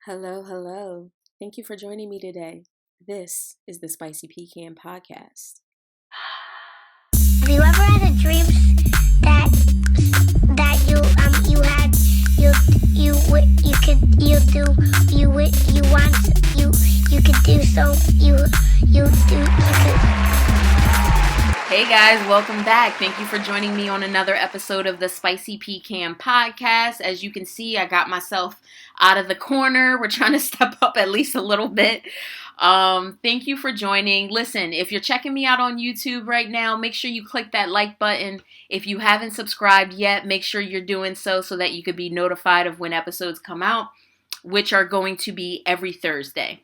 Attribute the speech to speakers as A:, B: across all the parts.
A: Hello, hello. Thank you for joining me today. This is the Spicy Pecan podcast.
B: Have you ever had a dream that you had you could you do you want you could do so you could.
A: Hey guys, welcome back. Thank you for joining me on another episode of the Spicy Pecan podcast. As you can see, I got myself out of the corner. We're trying to step up at least a little bit. Thank you for joining. Listen, if you're checking me out on YouTube right now, make sure you click that like button. If you haven't subscribed yet, make sure you're doing so that you could be notified of when episodes come out, which are going to be every Thursday.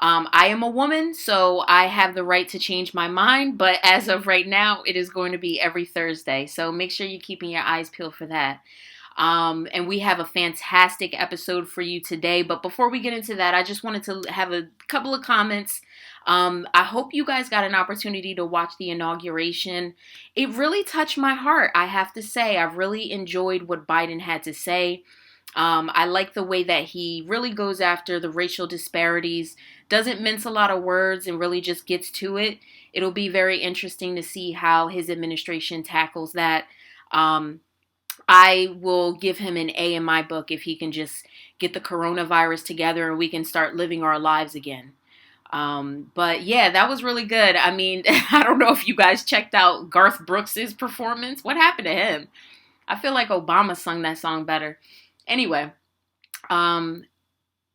A: I am a woman, so I have the right to change my mind, but as of right now, it is going to be every Thursday. So make sure you're keeping your eyes peeled for that. And we have a fantastic episode for you today. But before we get into that, I just wanted to have a couple of comments. I hope you guys got an opportunity to watch the inauguration. It really touched my heart, I have to say. I really enjoyed what Biden had to say. I like the way that he really goes after the racial disparities, doesn't mince a lot of words, and really just gets to it. It'll be very interesting to see how his administration tackles that. I will give him an A in my book if he can just get the coronavirus together and we can start living our lives again. But yeah, that was really good. I mean, I don't know if you guys checked out Garth Brooks's performance. What happened to him? I feel like Obama sung that song better. Anyway,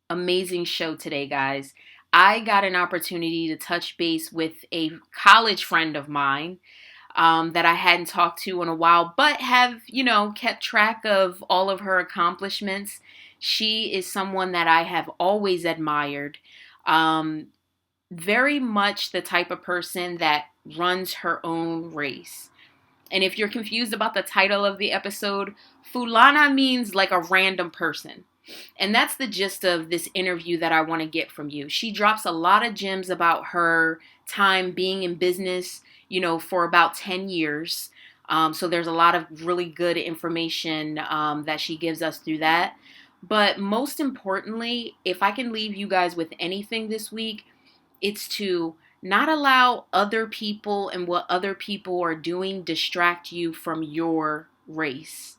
A: amazing show today, guys. I got an opportunity to touch base with a college friend of mine that I hadn't talked to in a while, but have, kept track of all of her accomplishments. She is someone that I have always admired. Very much the type of person that runs her own race. And if you're confused about the title of the episode, Fulana means like a random person. And that's the gist of this interview that I want to get from you. She drops a lot of gems about her time being in business, for about 10 years. So there's a lot of really good information that she gives us through that. But most importantly, if I can leave you guys with anything this week, it's to not allow other people and what other people are doing distract you from your race.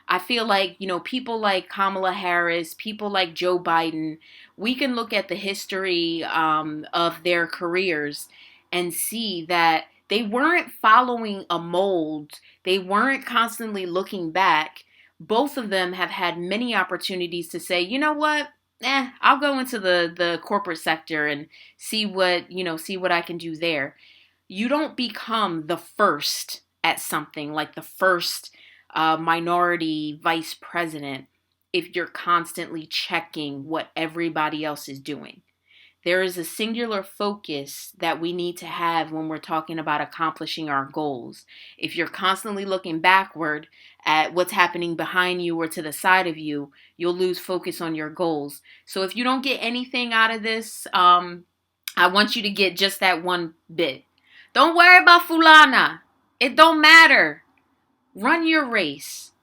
A: I feel like, people like Kamala Harris, people like Joe Biden, we can look at the history of their careers and see that they weren't following a mold. They weren't constantly looking back. Both of them have had many opportunities to say, you know what? I'll go into the corporate sector and see what I can do there. You don't become the first at something, like the first minority vice president, if you're constantly checking what everybody else is doing. There is a singular focus that we need to have when we're talking about accomplishing our goals. If you're constantly looking backward at what's happening behind you or to the side of you, you'll lose focus on your goals. So if you don't get anything out of this, I want you to get just that one bit. Don't worry about Fulana. It don't matter. Run your race.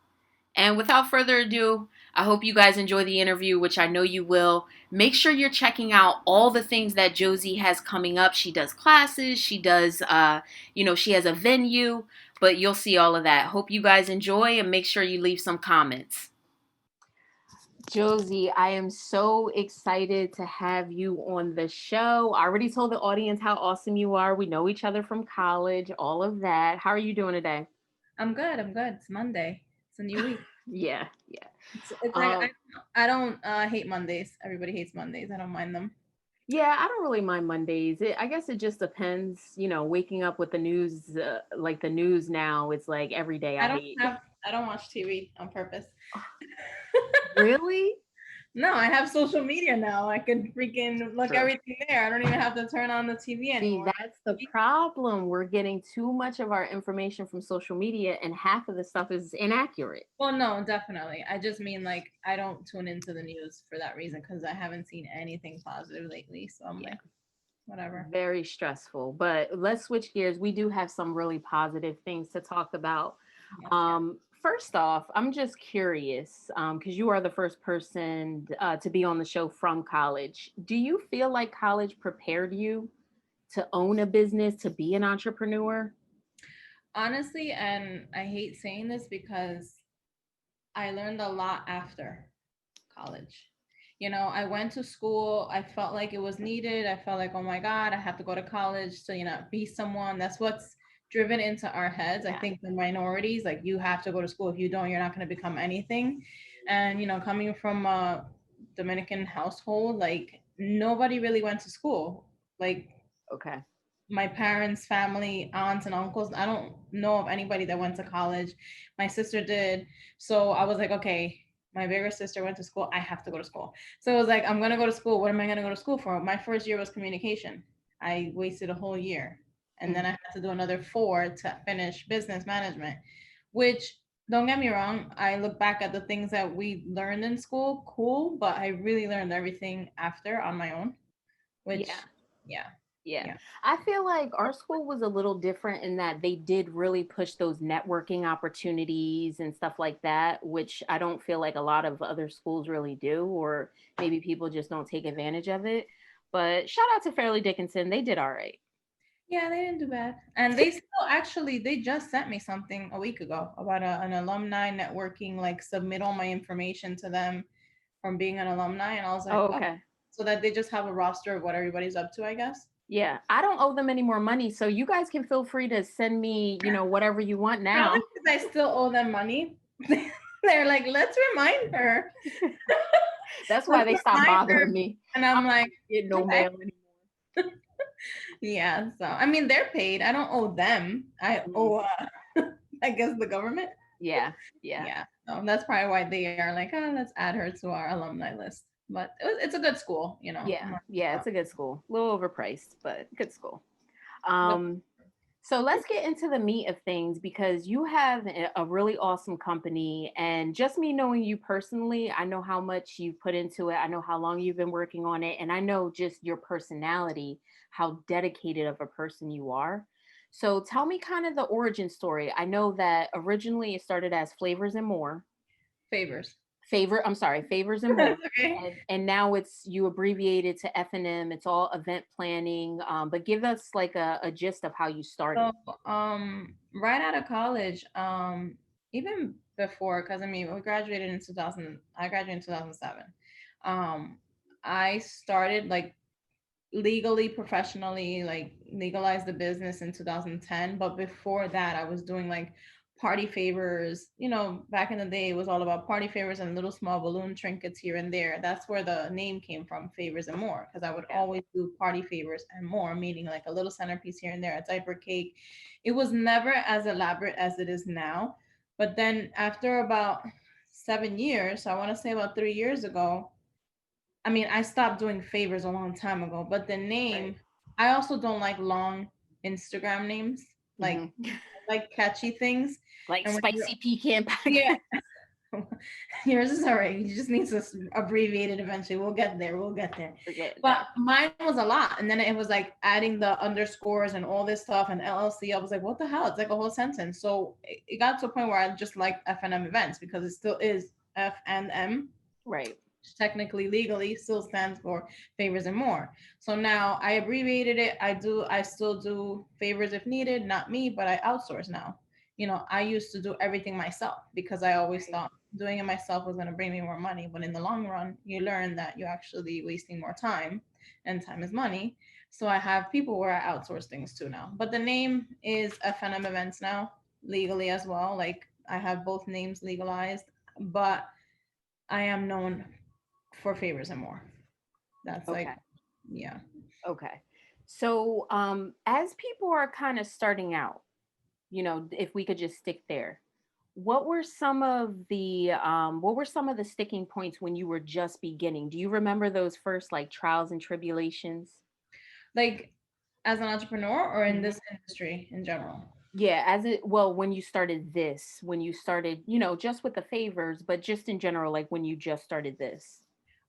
A: And without further ado, I hope you guys enjoy the interview, which I know you will. Make sure you're checking out all the things that Yosi has coming up. She does classes, she does, she has a venue, but you'll see all of that. Hope you guys enjoy and make sure you leave some comments. Yosi, I am so excited to have you on the show. I already told the audience how awesome you are. We know each other from college, all of that. How are you doing today?
C: I'm good. It's Monday. It's a new week.
A: Yeah.
C: It's like I don't hate Mondays. Everybody hates Mondays. I don't mind them.
A: Yeah, I don't really mind Mondays. I guess it just depends, waking up with the news, like the news now, it's like every day I
C: don't watch TV on purpose.
A: Really?
C: No, I have social media now. I could freaking look everything there. I don't even have to turn on the TV anymore.
A: See, that's the problem. We're getting too much of our information from social media, and half of the stuff is inaccurate.
C: Well, no, definitely. I just mean like I don't tune into the news for that reason because I haven't seen anything positive lately. So I'm like, whatever.
A: Very stressful. But let's switch gears. We do have some really positive things to talk about.
C: Yes.
A: First off, I'm just curious, because you are the first person to be on the show from college. Do you feel like college prepared you to own a business, to be an entrepreneur?
C: Honestly, and I hate saying this because I learned a lot after college. I went to school. I felt like it was needed. I felt like, oh my God, I have to go to college to, be someone. That's what's driven into our heads. I
A: Yeah.
C: think the minorities, like, you have to go to school. If you don't, you're not going to become anything. And, coming from a Dominican household, like, nobody really went to school. Like,
A: Okay.
C: my parents' family, aunts and uncles, I don't know of anybody that went to college. My sister did. So I was like, okay, my bigger sister went to school. I have to go to school. So it was like, I'm going to go to school. What am I going to go to school for? My first year was communication. I wasted a whole year. And then I had to do another 4 to finish business management, which, don't get me wrong, I look back at the things that we learned in school, cool, but I really learned everything after on my own, which,
A: Yeah.
C: yeah,
A: Yeah.
C: yeah.
A: I feel like our school was a little different in that they did really push those networking opportunities and stuff like that, which I don't feel like a lot of other schools really do, or maybe people just don't take advantage of it. But shout out to Fairleigh Dickinson. They did all right.
C: Yeah, they didn't do bad. And they still actually, they just sent me something a week ago about an alumni networking, like, submit all my information to them from being an alumni. And I was like,
A: Oh,
C: oh,
A: okay.
C: so that they just have a roster of what everybody's up to, I guess.
A: Yeah. I don't owe them any more money. So you guys can feel free to send me, whatever you want
C: Probably
A: now.
C: because I still owe them money. They're like, let's remind her.
A: That's why
C: Let's
A: they stopped
C: remind her.
A: bothering me.
C: And I'm like,
A: Get no
C: okay.
A: mail anymore.
C: Yeah. So, I mean, they're paid. I don't owe them. I owe, I guess, the government.
A: Yeah. Yeah.
C: Yeah, so that's probably why they are like, oh, let's add her to our alumni list. But it's a good school,
A: Yeah, yeah, it's a good school. A little overpriced, but good school.
C: But
A: Um, so let's get into the meat of things because you have a really awesome company, and just me knowing you personally, I know how much you put into it. I know how long you've been working on it, and I know just your personality, how dedicated of a person you are. So tell me kind of the origin story. I know that originally it started as Flavors and More.
C: favors.
A: I'm sorry, Favors and More.
C: Okay.
A: And now it's you abbreviated to F&M. It's all event planning. But give us like a gist of how you started.
C: So, right out of college, even before, because I mean, we graduated in 2000. I graduated in 2007. Um, I started, like, legally, professionally, like, legalized the business in 2010. But before that, I was doing, like, party favors. Back in the day, it was all about party favors and little small balloon trinkets here and there. That's where the name came from, Favors and More, because I would
A: Yeah.
C: always do party favors and more, meaning like a little centerpiece here and there, a diaper cake. It was never as elaborate as it is now. But then after about 7 years, so I want to say about 3 years ago, I mean, I stopped doing favors a long time ago, but the name,
A: Right.
C: I also don't like long Instagram names. Like,
A: Hmm.
C: I like catchy things.
A: Like
C: And when you,
A: Spicy Pecan
C: yeah,
A: Podcast.
C: yours is all right. You just need to abbreviate it eventually. We'll get there. We'll get there.
A: Forget
C: But
A: that.
C: mine was a lot. And then it was like adding the underscores and all this stuff and LLC. I was like, what the hell? It's like a whole sentence. So it got to a point where I just liked F&M events because it still is F&M,
A: Right.
C: technically, legally, still stands for Favors and More. So now I abbreviated it. I still do favors if needed, not me, but I outsource now. I used to do everything myself because I always
A: Right.
C: thought doing it myself was going to bring me more money. But in the long run, you learn that you're actually wasting more time, and time is money. So I have people where I outsource things to now. But the name is FNM Events now, legally as well. Like, I have both names legalized, but I am known for Favors and More. That's like,
A: Okay.
C: yeah.
A: Okay. So as people are kind of starting out, if we could just stick there, what were some of the sticking points when you were just beginning? Do you remember those first like trials and tribulations?
C: Like, as an entrepreneur or in
A: Mhm.
C: this industry in general?
A: Yeah, when you started this, when you started, just with the favors, but just in general, like when you just started this.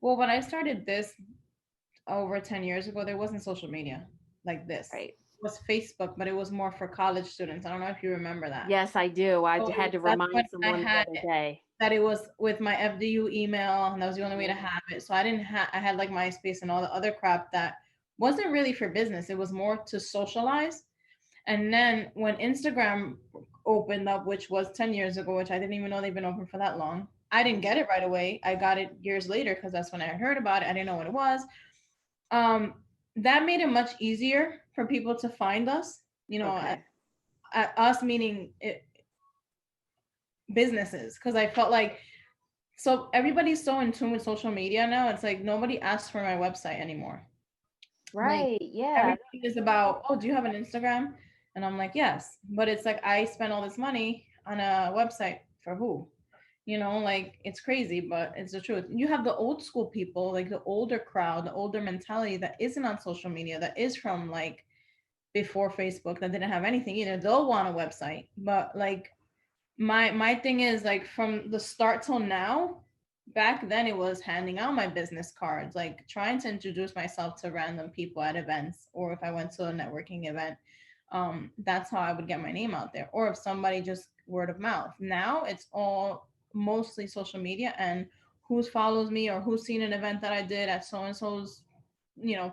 C: Well, when I started this over 10 years ago, there wasn't social media like this.
A: Right.
C: was Facebook, but it was more for college students. I don't know if you remember that.
D: Yes, I do. I
C: So
D: had to
C: that's when
D: remind
C: I
D: someone the
C: had
D: other
C: it,
D: day.
C: that it was with my FDU email, and that was the only way to
D: Yeah.
C: have it. So I didn't have, I had like MySpace and all the other crap that wasn't really for business. It was more to socialize. And then when Instagram opened up, which was 10 years ago, which I didn't even know they've been open for that long, I didn't get it right away. I got it years later because that's when I heard about it. I didn't know what it was. Um, that made it much easier for people to find us.
D: Okay.
C: At us meaning businesses, because I felt like so everybody's so in tune with social media now. It's like nobody asks for my website anymore. Like
D: Right. Yeah.
C: everything is about, oh, do you have an Instagram? And I'm like, yes. But it's like I spent all this money on a website for who? Like it's crazy, but it's the truth. You have the old school people, like the older crowd, the older mentality that isn't on social media, that is from like before Facebook, that didn't have anything either. They'll want a website. But like my thing is like from the start till now, back then it was handing out my business cards, like trying to introduce myself to random people at events, or if I went to a networking event, that's how I would get my name out there. Or if somebody just word of mouth. Now it's all mostly social media and who follows me or who's seen an event that I did at so and so's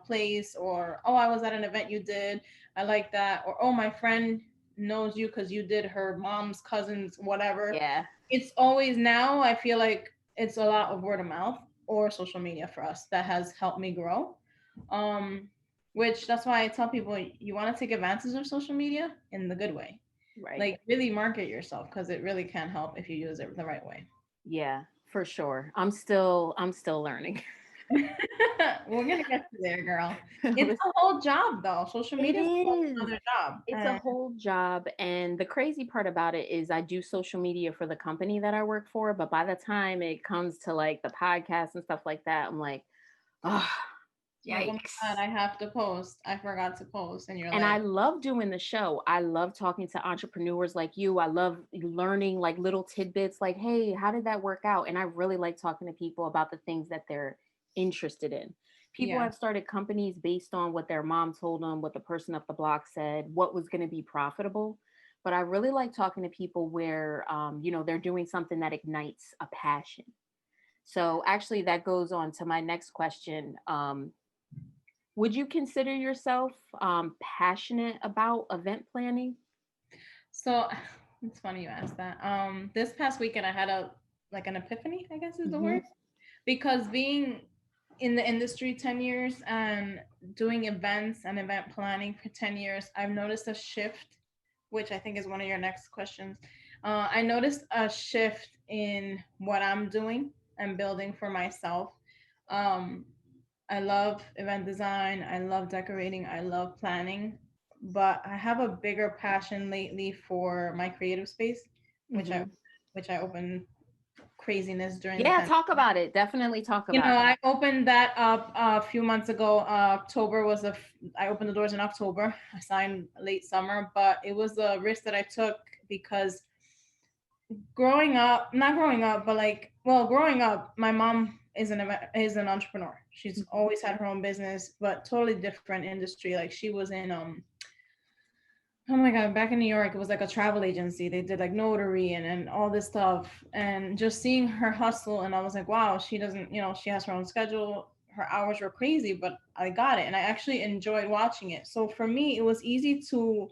C: place, or oh, I was at an event you did, I like that, or oh, my friend knows you because you did her mom's cousin's whatever.
D: Yeah.
C: It's always, now I feel like it's a lot of word of mouth or social media for us that has helped me grow. um which that's why I tell people, you want to take advantage of social media in the good way,
D: Right.
C: like really market yourself, because it really can help if you use it the right way.
D: Yeah, for sure. I'm still learning.
C: We're gonna get to there, girl. It's
D: Listen,
C: a whole job though. Social
D: it
C: media is a whole
D: is.
C: other job.
D: It's a
C: And
D: whole job. And the crazy part about it is I do social media for the company that I work for. But by the time it comes to like the podcast and stuff like that, I'm like, oh,
C: like, oh my God,
D: yikes.
C: I have to post. I forgot to post. And you're
D: And I
C: like,
D: love doing the show. I love talking to entrepreneurs like you. I love learning like little tidbits like, hey, how did that work out? And I really like talking to people about the things that they're interested in. People
C: yeah.
D: have started companies based on what their mom told them, what the person up the block said, what was going to be profitable. But I really like talking to people where, they're doing something that ignites a passion. So actually, that goes on to my next question. Would you consider yourself passionate about event planning?
C: So it's funny you asked that. This past weekend I had a like an epiphany, I guess is the
D: Hmm.
C: word. Because being in the industry 10 years and doing events and event planning for 10 years, I've noticed a shift, which I think is one of your next questions. I noticed a shift in what I'm doing and building for myself. Um, I love event design, I love decorating, I love planning, but I have a bigger passion lately for my creative space, which I
D: Hmm.
C: which I opened craziness during the
D: Yeah,
C: pandemic.
D: talk about it. Definitely talk about it.
C: I opened that up a few months ago. October was I opened the doors in October. I signed late summer, but it was a risk that I took because growing up, not growing up, but like, well, growing up, my mom is an entrepreneur. She's
D: Mhm.
C: always had her own business, but totally different industry. Like she was in oh my God, back in New York, it was like a travel agency. They did like notary and all this stuff. And just seeing her hustle, and I was like, wow, she doesn't, she has her own schedule. Her hours were crazy, but I got it. And I actually enjoyed watching it. So for me, it was easy to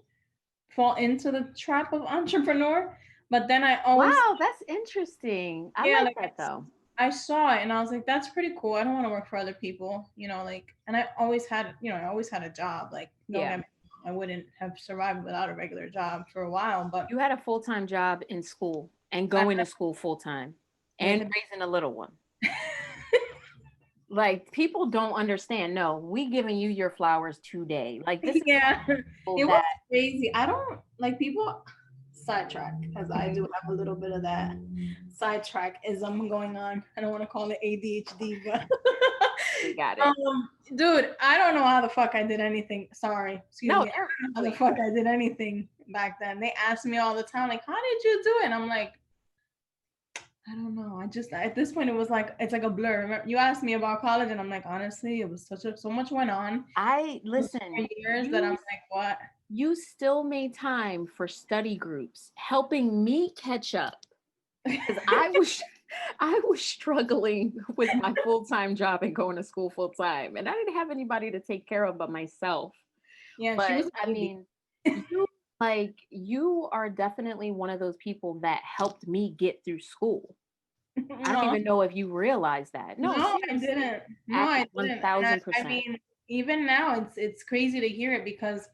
C: fall into the trap of entrepreneur. But then I always,
D: Wow, that's interesting. I
C: yeah,
D: like
C: like
D: that though.
C: I saw it and I was like, that's pretty cool. I don't want to work for other people, like, and I always had, I always had a job. Like, don't
D: Yeah.
C: get me wrong, I wouldn't have survived without a regular job for a while, but
D: You had a full-time job in school and
C: I
D: going to school full time and
C: raising
D: raising a little one. Like people don't understand. No, we giving you your flowers today. Like this is
C: yeah,
D: people
C: it was
D: that
C: crazy. I don't like people sidetrack because I do have a little bit of that sidetrackism going on. I don't want to call it ADHD, but
D: we got it.
C: dude, I don't know how the fuck I did anything. Sorry, excuse
D: No,
C: me. I
D: you're
C: don't know how the
D: wait.
C: fuck I did anything back then. They asked me all the time, like, how did you do it? And I'm like, I don't know. I just at this point it was like it's like a blur. Remember, you asked me about college, and I'm like, honestly, it was so much went on
D: I
C: for
D: listen,
C: years that I'm
D: you
C: like, what?
D: you still made time for study groups, helping me catch up because I was struggling with my full-time job and going to school full time, and I didn't have anybody to take care of but myself.
C: Yeah, she
D: But
C: was a
D: I
C: baby.
D: mean, you are definitely one of those people that helped me get through school. I don't
C: No,
D: even know if you realize that. No,
C: no, I
D: seriously.
C: didn't. No, I didn't. And I
D: 1000%.
C: mean, even now, it's crazy to hear it because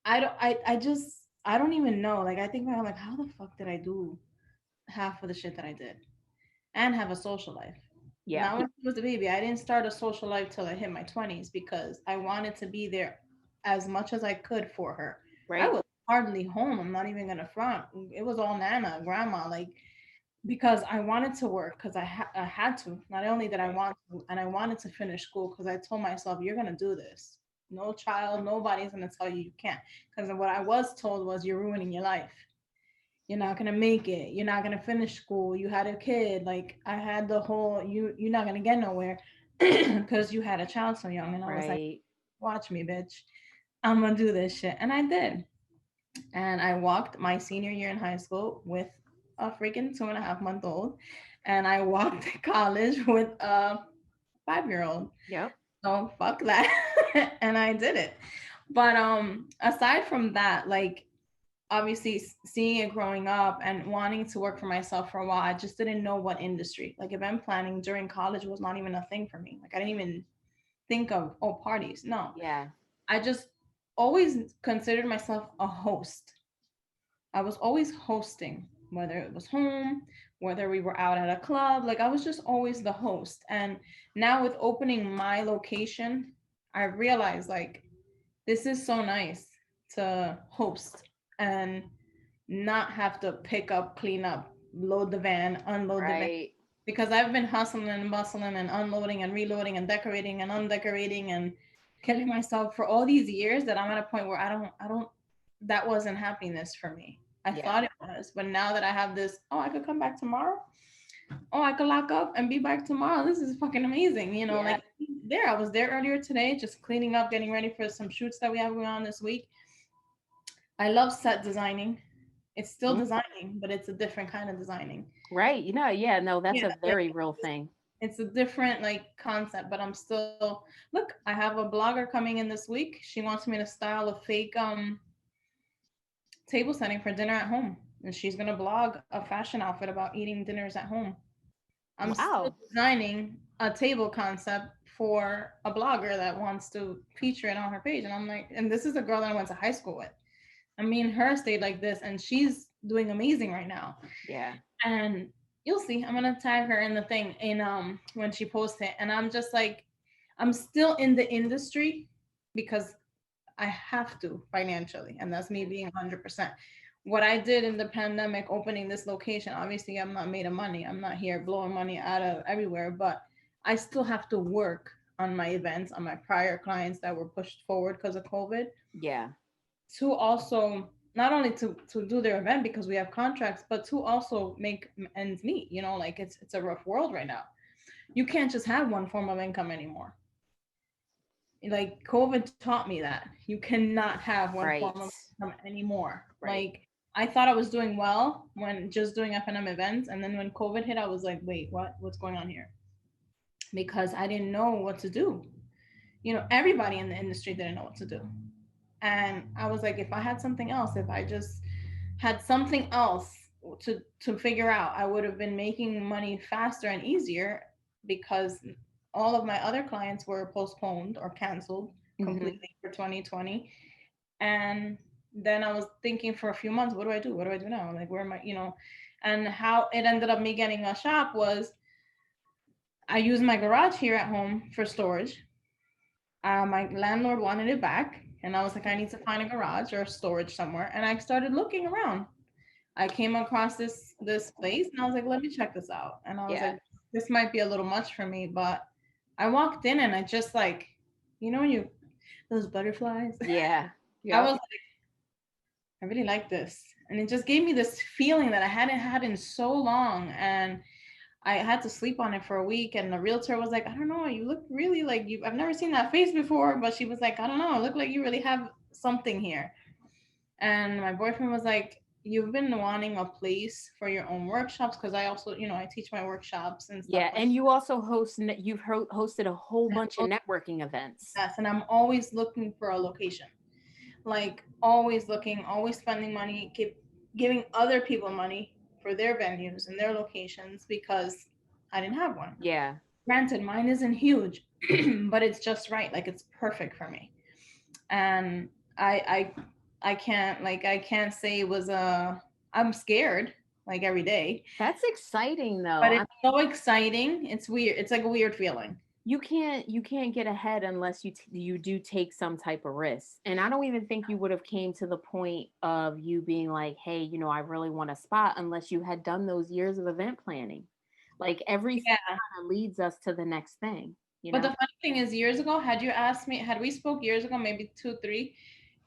C: I don't. I just I don't even know. Like I think about like how the fuck did I do half of the shit that I did and have a social life.
D: Yeah.
C: Not when I was a baby. I didn't start a social life till I hit my 20s because I wanted to be there as much as I could for her. I
D: Right.
C: was hardly home. I'm not even gonna front. It was all nana, grandma, like because I wanted to work because I had to. Not only did I
D: Right.
C: want to, and I wanted to finish school because I told myself, you're gonna do this. No child, nobody's gonna tell you you can't. Because what I was told was you're ruining your life. You're not gonna make it. You're not gonna finish school. You had a kid. Like I had the whole you're not gonna get nowhere because you had a child so young. And I was like,
D: Right.
C: watch me, bitch. I'm gonna do this shit. And I did. And I walked my senior year in high school with a freaking 2.5 month old. And I walked to college with a 5 year old.
D: Yep.
C: So fuck that. And I did it. But aside from that, like obviously seeing it growing up and wanting to work for myself for a while, I just didn't know what industry. Like event planning during college was not even a thing for me. Like I didn't even think of parties. No.
D: Yeah.
C: I just always considered myself a host. I was always hosting, whether it was home, whether we were out at a club. Like I was just always the host. And now with opening my location, I realized like this is so nice to host and not have to pick up, clean up, load the van, unload the van.
D: Right.
C: Because I've been hustling and bustling and unloading and reloading and decorating and undecorating and killing myself for all these years that I'm at a point where that wasn't happiness for me. I
D: Yeah.
C: thought it was, but now that I have this, oh, I could come back tomorrow. Oh, I could lock up and be back tomorrow. This is fucking amazing. You know,
D: Yeah.
C: like I was there earlier today, just cleaning up, getting ready for some shoots that we have going on this week. I love set designing. It's still
D: Mm.
C: designing, but it's a different kind of designing.
D: Right. Yeah, no, that's
C: Yeah,
D: a
C: like
D: very real thing.
C: it's a different like concept, but I'm still look. I have a blogger coming in this week. She wants me to style a fake table setting for dinner at home, and she's gonna blog a fashion outfit about eating dinners at home. I'm still
D: Wow.
C: designing a table concept for a blogger that wants to feature it on her page, and I'm like, and this is a girl that I went to high school with. I mean, her stayed like this, and she's doing amazing right now.
D: Yeah.
C: And you'll see, I'm gonna tag her in the thing in when she posts it. And I'm just like, I'm still in the industry because I have to financially, and that's me being 100%. What I did in the pandemic, opening this location, obviously I'm not made of money. I'm not here blowing money out of everywhere, but I still have to work on my events, on my prior clients that were pushed forward because of COVID,
D: Yeah.
C: to also not only to do their event because we have contracts, but to also make ends meet. You know, like it's a rough world right now. You can't just have one form of income anymore. Like COVID taught me that you cannot have one form
D: Right.
C: of income anymore.
D: Right.
C: Like I thought I was doing well when just doing F&M events, and then when COVID hit, I was like, wait, what's going on here? Because I didn't know what to do. You know, everybody in the industry didn't know what to do. And I was like, if I had something else, if I just had something else to figure out, I would have been making money faster and easier because all of my other clients were postponed or canceled
D: Hmm.
C: completely for 2020. And then I was thinking for a few months, what do I do? What do I do now? Like, where am I, you know? And how it ended up me getting a shop was I used my garage here at home for storage. My landlord wanted it back, and I was like, I need to find a garage or a storage somewhere. And I started looking around. I came across this place, and I was like, let me check this out. And I was
D: Yeah.
C: like, this might be a little much for me, but I walked in and I just like, you know, when you those butterflies.
D: Yeah.
C: I
D: Yep.
C: was I really like this. And it just gave me this feeling that I hadn't had in so long. And I had to sleep on it for a week. And the realtor was like, I don't know, you look really like I've never seen that face before. But she was like, I don't know, it looked like you really have something here. And my boyfriend was like, you've been wanting a place for your own workshops, because I also, I teach my workshops and stuff.
D: Yeah, and you also hosted a whole bunch of networking events.
C: Yes, and I'm always looking for a location. Like always looking, always spending money, keep giving other people money for their venues and their locations because I didn't have one.
D: Yeah.
C: Granted, mine isn't huge, but it's just right. Like it's perfect for me. And I can't say it was I'm scared like every day.
D: That's exciting though.
C: But it's so exciting. It's weird. It's like a weird feeling.
D: You can't get ahead unless you do take some type of risk. And I don't even think you would have came to the point of you being like, hey, I really want a spot, unless you had done those years of event planning. Like everything kind of leads us to the next thing.
C: But the funny thing is, years ago, had we spoke years ago, maybe 2, 3,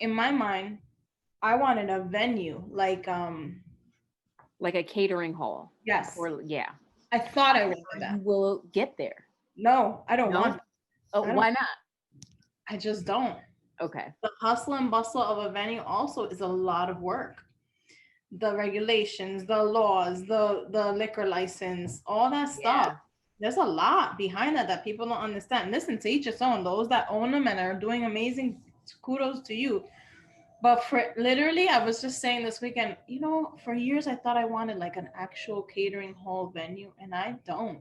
C: in my mind, I wanted a venue like
D: a catering hall.
C: Yes.
D: Or yeah.
C: I thought I wanted that.
D: You will get there.
C: No, I don't want it.
D: Oh, why not?
C: I just don't.
D: Okay.
C: The hustle and bustle of a venue also is a lot of work. The regulations, the laws, the liquor license, all that stuff. Yeah. There's a lot behind that people don't understand. Listen, to each its own. Those that own them and are doing amazing, kudos to you. But for literally, I was just saying this weekend, for years I thought I wanted like an actual catering hall venue, and I don't.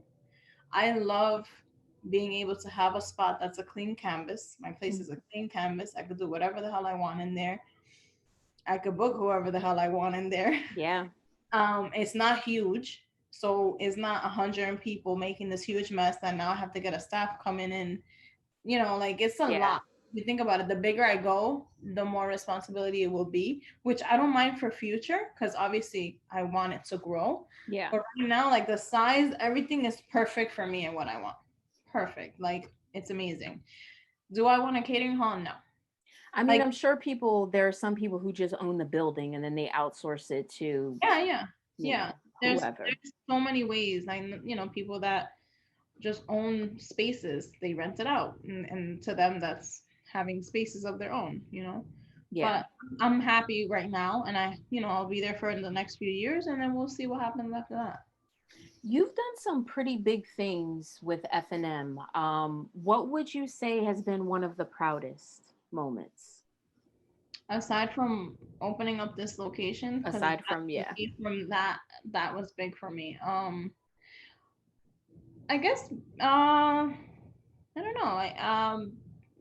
C: I love being able to have a spot that's a clean canvas. My place is a clean canvas. I could do whatever the hell I want in there. I could book whoever the hell I want in there.
D: Yeah.
C: It's not huge. So it's not 100 people making this huge mess that now I have to get a staff coming in. It's a lot. If you think about it, the bigger I go, the more responsibility it will be, which I don't mind for future, because obviously I want it to grow.
D: Yeah.
C: But right now, like the size, everything is perfect for me and what I want. Perfect. Like it's amazing. Do I want a catering hall? No.
D: I mean, I'm sure there are some people who just own the building and then they outsource it to.
C: Yeah. There's so many ways. People that just own spaces, they rent it out, and to them that's having spaces of their own, Yeah. But I'm happy right now, and I'll be there for the next few years, and then we'll see what happens after that.
D: You've done some pretty big things with F&M. What would you say has been one of the proudest moments?
C: Aside from opening up this location, from that was big for me. I guess I don't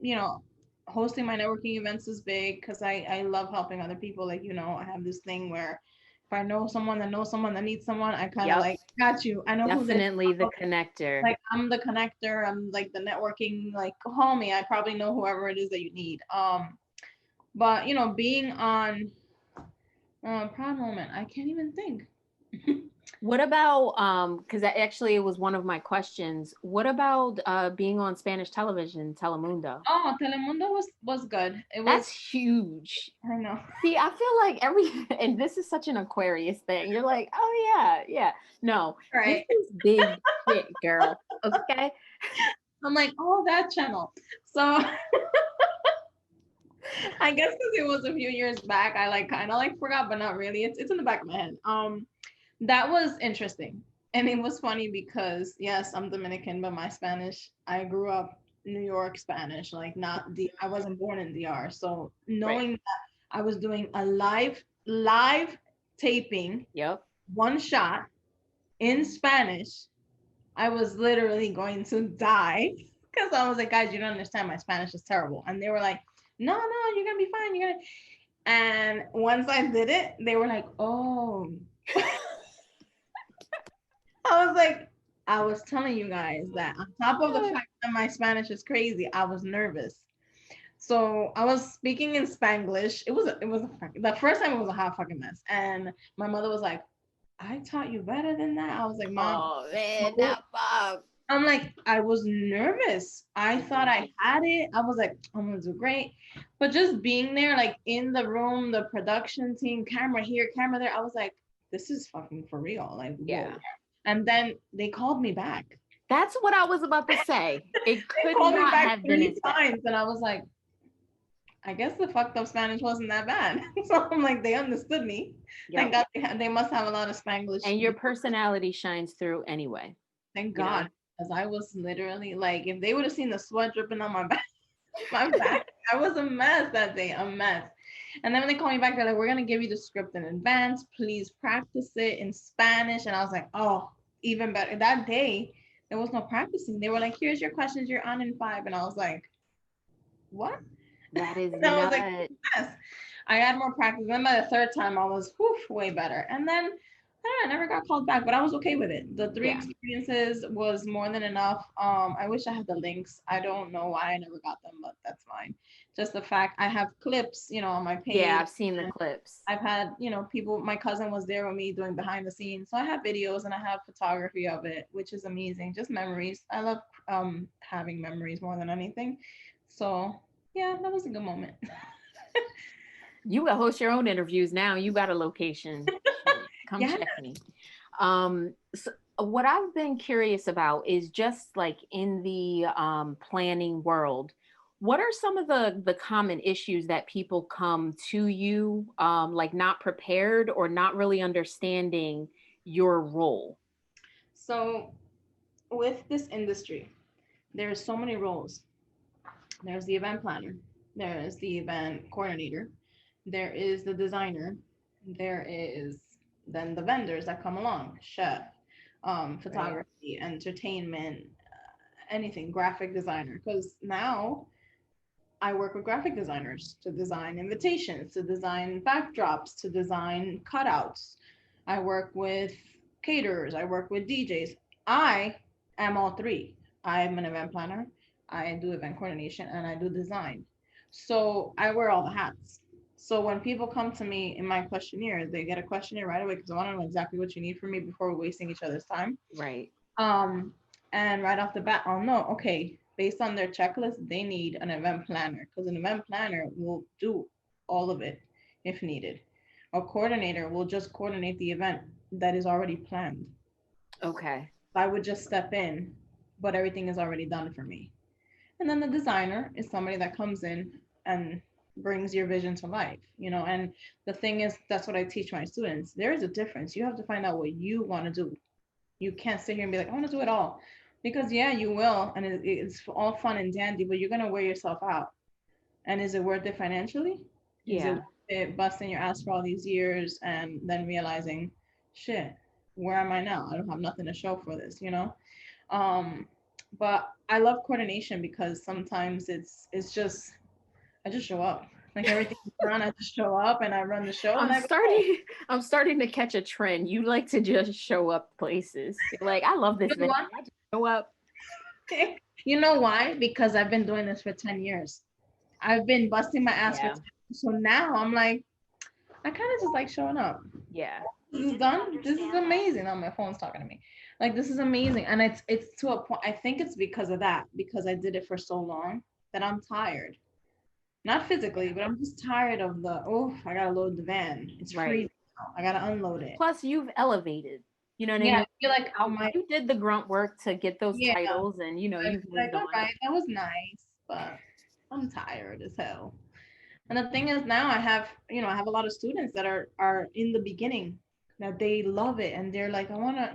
C: know. Hosting my networking events is big because I love helping other people. Like, I have this thing where if I know someone that knows someone that needs someone, I kind of like, got you. I know
D: definitely the connector.
C: Like I'm the connector. I'm like the networking, like call me. I probably know whoever it is that you need. But being on proud moment, I can't even think.
D: What about because it was one of my questions. What about being on Spanish television, Telemundo?
C: Oh, Telemundo was good.
D: That's huge.
C: I know.
D: See, I feel like and this is such an Aquarius thing. You're like, oh yeah. No,
C: right.
D: This is big shit, girl. Okay.
C: I'm like, oh, that channel. So I guess because it was a few years back, I kind of forgot, but not really. It's in the back of my head. That was interesting. And it was funny because, yes, I'm Dominican, but my Spanish, I grew up New York Spanish, I wasn't born in DR. So knowing that I was doing a live taping, one shot in Spanish, I was literally going to die because I was like, guys, you don't understand. My Spanish is terrible. And they were like, no, you're going to be fine. And once I did it, they were like, oh. I was like, I was telling you guys that on top of the fact that my Spanish is crazy, I was nervous. So I was speaking in Spanglish. The first time it was a hot fucking mess. And my mother was like, I taught you better than that. I was like, Mom.
D: Oh man, that Bob.
C: I'm like, I was nervous. I thought I had it. I was like, I'm gonna do great. But just being there, like in the room, the production team, camera here, camera there, I was like, this is fucking for real. Like,
D: Yeah.
C: whoa. And then they called me back.
D: That's what I was about to say. It
C: They
D: could
C: called me
D: not
C: back
D: have been
C: 3
D: as bad.
C: times, and I was like, I guess the fucked up Spanish wasn't that bad. So I'm like, they understood me. Thank
D: Yep.
C: God they must have a lot of Spanglish.
D: And your personality shines through anyway.
C: Thank
D: you know?
C: God, because I was literally like, if they would have seen the sweat dripping on my back, I was a mess that day, a mess. And then when they called me back, they're like, we're gonna give you the script in advance. Please practice it in Spanish. And I was like, oh, even better. That day, there was no practicing. They were like, here's your questions, you're on in 5. And I was like, what?
D: That is
C: And I was like,
D: nuts.
C: yes. I had more practice. Then by the 3rd time, I was way better. And then I never got called back, but I was okay with it. The 3
D: Yeah.
C: experiences was more than enough. I wish I had the links. I don't know why I never got them, but that's fine. Just the fact I have clips, on my page.
D: Yeah, I've seen the clips.
C: I've had, people, my cousin was there with me doing behind the scenes. So I have videos and I have photography of it, which is amazing. Just memories. I love having memories more than anything. So yeah, that was a good moment.
D: You will host your own interviews now. You got a location. Come
C: Yeah.
D: check me. So what I've been curious about is just like in the planning world, what are some of the common issues that people come to you like not prepared or not really understanding your role?
C: So with this industry, there's so many roles. There's the event planner, there is the event coordinator, there is the designer, there is then the vendors that come along, chef, photography, entertainment, anything, graphic designer. Because now I work with graphic designers to design invitations, to design backdrops, to design cutouts. I work with caterers, I work with DJs. I am all 3. I'm an event planner, I do event coordination, and I do design. So I wear all the hats. So when people come to me in my questionnaire, they get a questionnaire right away because I want to know exactly what you need from me before we're wasting each other's time.
D: Right.
C: And right off the bat, I'll know, okay, based on their checklist, they need an event planner because an event planner will do all of it if needed. A coordinator will just coordinate the event that is already planned.
D: Okay.
C: I would just step in, but everything is already done for me. And then the designer is somebody that comes in and brings your vision to life, and the thing is, that's what I teach my students. There is a difference. You have to find out what you want to do. You can't sit here and be like, I want to do it all. Because yeah, you will, and it's all fun and dandy, but you're gonna wear yourself out. And is it worth it financially? Is it
D: Yeah.
C: worth it busting your ass for all these years and then realizing, shit, where am I now? I don't have nothing to show for this. Um, but I love coordination because sometimes it's just I just show up. Like everything's done, I just show up and I run the show. And
D: I'm starting to catch a trend. You like to just show up places. You're like, I love this
C: You know
D: venue.
C: what?
D: I just show up.
C: You know why? Because I've been doing this for 10 years. I've been busting my ass for
D: Yeah.
C: 10 years. So now I'm like, I kind of just like showing up.
D: Yeah.
C: This is done. This is amazing. Oh, my phone's talking to me. Like, this is amazing. And it's to a point. I think it's because of that, because I did it for so long that I'm tired. Not physically, but I'm just tired of I gotta load the van. It's
D: Right.
C: free now. I gotta unload it.
D: Plus, you've elevated. You know what I
C: Yeah,
D: mean?
C: I feel like
D: You did the grunt work to get those
C: Yeah.
D: titles, and you've
C: like,
D: moved
C: all
D: on.
C: right, that was nice, but I'm tired as hell. And the thing is, now I have a lot of students that are in the beginning, that they love it and they're like, I wanna,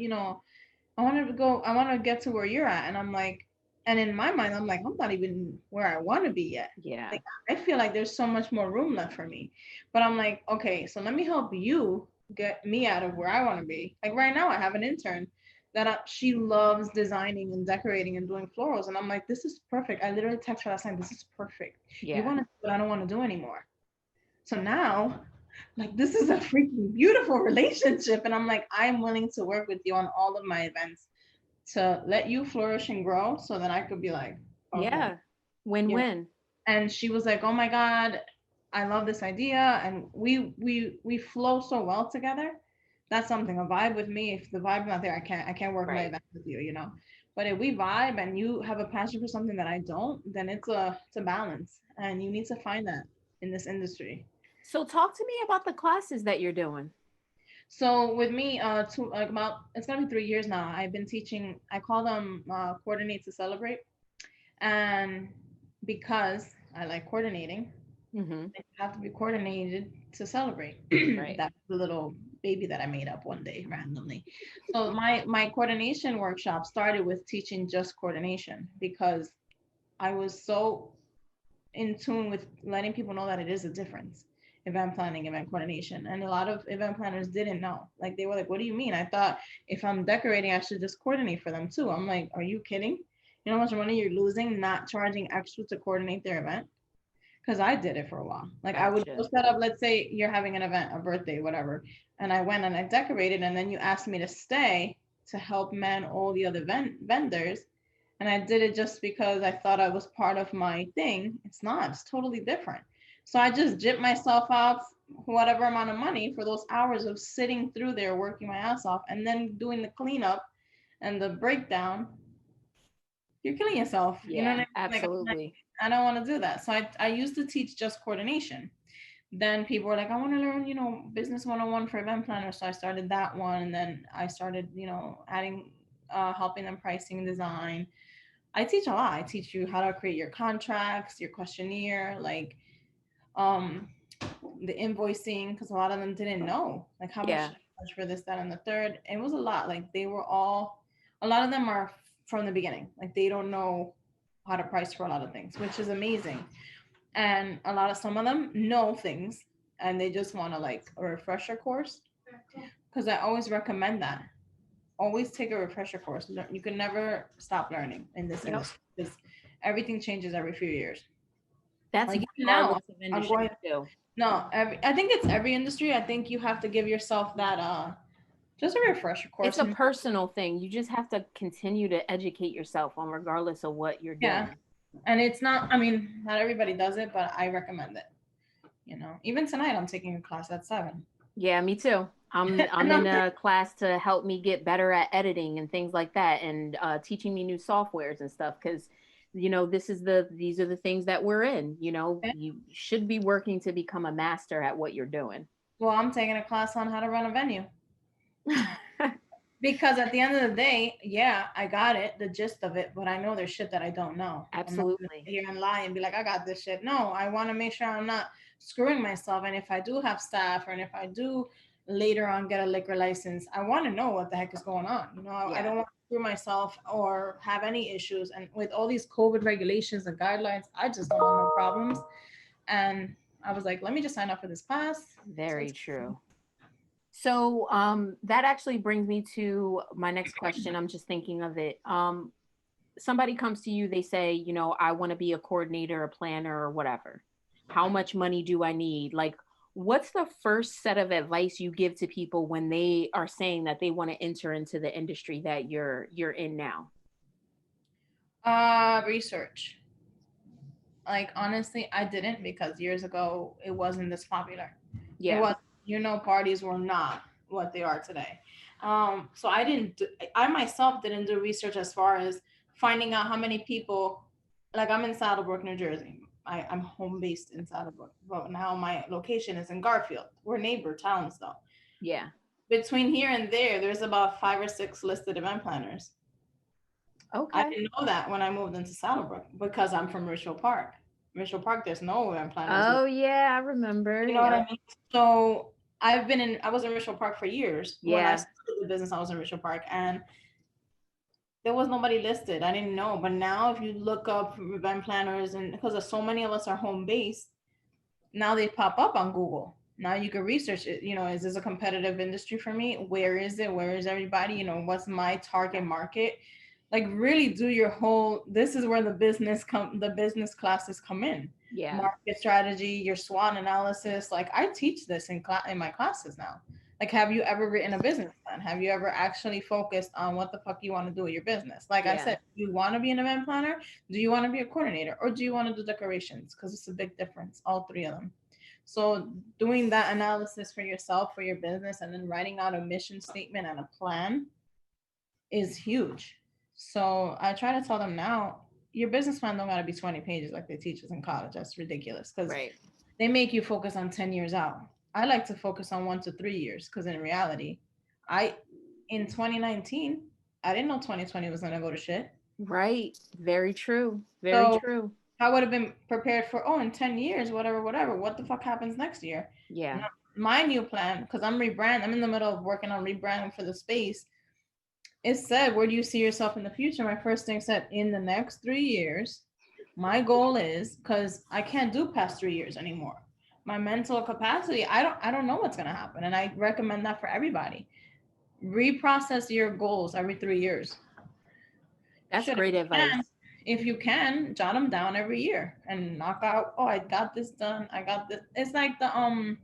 C: I wanna get to where you're at. And I'm like, and in my mind, I'm like, I'm not even where I want to be yet.
D: Yeah.
C: Like, I feel like there's so much more room left for me. But I'm like, okay, so let me help you get me out of where I want to be. Like right now, I have an intern that she loves designing and decorating and doing florals. And I'm like, this is perfect. I literally texted her last night, this is perfect.
D: Yeah.
C: You want to do what I don't want to do anymore. So now, like, this is a freaking beautiful relationship. And I'm like, I'm willing to work with you on all of my events to let you flourish and grow so that I could be like, okay.
D: Yeah. Win-win.
C: And she was like, oh my God, I love this idea. And we flow so well together. That's something, a vibe with me. If the vibe's not there, I can't work my
D: Right.
C: event with you, But if we vibe and you have a passion for something that I don't, then it's a balance, and you need to find that in this industry.
D: So talk to me about the classes that you're doing.
C: So with me, like about it's gonna be 3 years now. I've been teaching. I call them coordinate to celebrate, and because I like coordinating,
D: Mm-hmm.
C: you have to be coordinated to celebrate.
D: Right.
C: That's the little baby that I made up one day randomly. So my coordination workshop started with teaching just coordination because I was so in tune with letting people know that it is a difference, event planning, event coordination. And a lot of event planners didn't know. Like they were like, what do you mean? I thought if I'm decorating, I should just coordinate for them too. I'm like, are you kidding? You know how much money you're losing not charging extra to coordinate their event? Because I did it for a while. Like I would go
D: Gotcha.
C: set up, let's say you're having an event, a birthday, whatever, and I went and I decorated, and then you asked me to stay to help man all the other vendors, and I did it just because I thought I was part of my thing. It's not. It's totally different. So I just gypped myself out whatever amount of money for those hours of sitting through there working my ass off and then doing the cleanup and the breakdown. You're killing yourself. You know what
D: Yeah,
C: I mean? Like
D: absolutely.
C: I don't want to do that. So I used to teach just coordination. Then people were like, I want to learn, business 101 for event planners. So I started that one. And then I started, adding, helping them pricing design. I teach a lot. I teach you how to create your contracts, your questionnaire, like um, the invoicing, because a lot of them didn't know, like how much
D: Yeah.
C: should I charge for this, that, and the third. It was a lot. Like they were all, a lot of them are from the beginning. Like they don't know how to price for a lot of things, which is amazing. And some of them know things and they just want to like a refresher course. Because I always recommend that. Always take a refresher course. You can never stop learning in this
D: Yep.
C: industry because everything changes every few years.
D: That's
C: Like even now,
D: regardless of
C: I'm going.
D: industry too.
C: No, I think it's every industry. I think you have to give yourself that just a refresher
D: It's
C: course.
D: a
C: And
D: personal thing. You just have to continue to educate yourself on regardless of what you're
C: yeah,
D: doing.
C: and it's not. I mean, not everybody does it, but I recommend it. Even tonight I'm taking a class at 7.
D: Yeah, me too. I'm
C: And
D: in
C: I'm
D: a class to help me get better at editing and things like that, and teaching me new softwares and stuff. Because these are the things that we're in. You should be working to become a master at what you're doing.
C: well, I'm taking a class on how to run a venue. Because at the end of the day, yeah, I got it, the gist of it, but I know there's shit that I don't know. I'm not gonna
D: Absolutely.
C: sit here and lie and be like, I got this shit. No, I want to make sure I'm not screwing myself. And if I do have staff, or if I do later on get a liquor license, I want to know what the heck is going on. I
D: Yeah.
C: don't want to screw myself or have any issues. And with all these COVID regulations and guidelines, I just don't want no problems. And I was like, let me just sign up for this class. So
D: Very true. So that actually brings me to my next question. I'm just thinking of it. Somebody comes to you, they say, I want to be a coordinator, a planner, or whatever. How much money do I need? Like, what's the first set of advice you give to people when they are saying that they want to enter into the industry that you're in now?
C: research. Like honestly, I didn't, because years ago it wasn't this popular. It
D: Yeah.
C: was, parties were not what they are today. So I didn't. I myself didn't do research as far as finding out how many people. Like I'm in Saddlebrook, New Jersey. I'm home based in Saddlebrook, but now my location is in Garfield. We're neighbor towns though.
D: Yeah.
C: Between here and there, there's about 5 or 6 listed event planners. I
D: Okay.
C: didn't know that when I moved into Saddlebrook because I'm from Richfield Park. Richfield Park, there's no event planners.
D: Oh yeah, I remember.
C: You know what I
D: Yep.
C: mean? So I was in Richfield Park for years. When I
D: Yeah.
C: started the business, I was in Richfield Park and there was nobody listed. I didn't know. But now if you look up event planners, and because of so many of us are home based, now they pop up on Google. Now you can research it. Is this a competitive industry for me? Where is it? Where is everybody? What's my target market? Like really do your whole. This is where the business classes come in.
D: Yeah.
C: Market strategy, your SWOT analysis. Like I teach this in my classes now. Like, have you ever written a business plan? Have you ever actually focused on what the fuck you want to do with your business? Like I
D: Yeah.
C: said, do you want to be an event planner? Do you want to be a coordinator? Or do you want to do decorations? Because it's a big difference, all three of them. So doing that analysis for yourself, for your business, and then writing out a mission statement and a plan is huge. So I try to tell them now, your business plan don't gotta be 20 pages like they teach us in college. That's ridiculous because
D: Right.
C: they make you focus on 10 years out. I like to focus on 1 to 3 years because in reality, I in 2019, I didn't know 2020 was gonna go to shit.
D: Right. Very true. Very
C: So
D: true.
C: I would have been prepared for, oh, in 10 years, whatever, whatever. What the fuck happens next year?
D: Yeah.
C: Now, my new plan, because I'm in the middle of working on rebranding for the space. It said, where do you see yourself in the future? My first thing said, in the next 3 years, my goal is, because I can't do past 3 years anymore. My mental capacity, I don't know what's gonna happen. And I recommend that for everybody. Reprocess your goals every 3 years.
D: That's
C: Should
D: great
C: can,
D: advice.
C: if you can, jot them down every year and knock out. Oh, I got this done. I got this. It's like the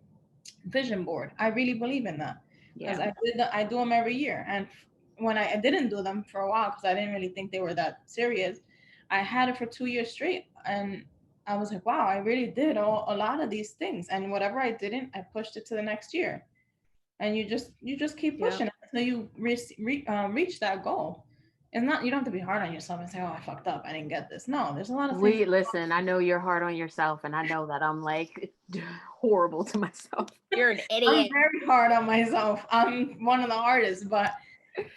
C: vision board. I really believe in that because
D: Yeah.
C: I do them every year. And when I didn't do them for a while because I didn't really think they were that serious, I had it for 2 years straight, and I was like, wow, I really did a lot of these things. And whatever I didn't, I pushed it to the next year. And you just keep
D: Yeah.
C: pushing it until you reach that goal. It's not, you don't have to be hard on yourself and say, oh, I fucked up, I didn't get this. No, there's a lot of things.
D: We listen, I know you're hard on yourself, and I know that I'm like horrible to myself. You're an
C: I'm
D: idiot.
C: very hard on myself. I'm one of the hardest, but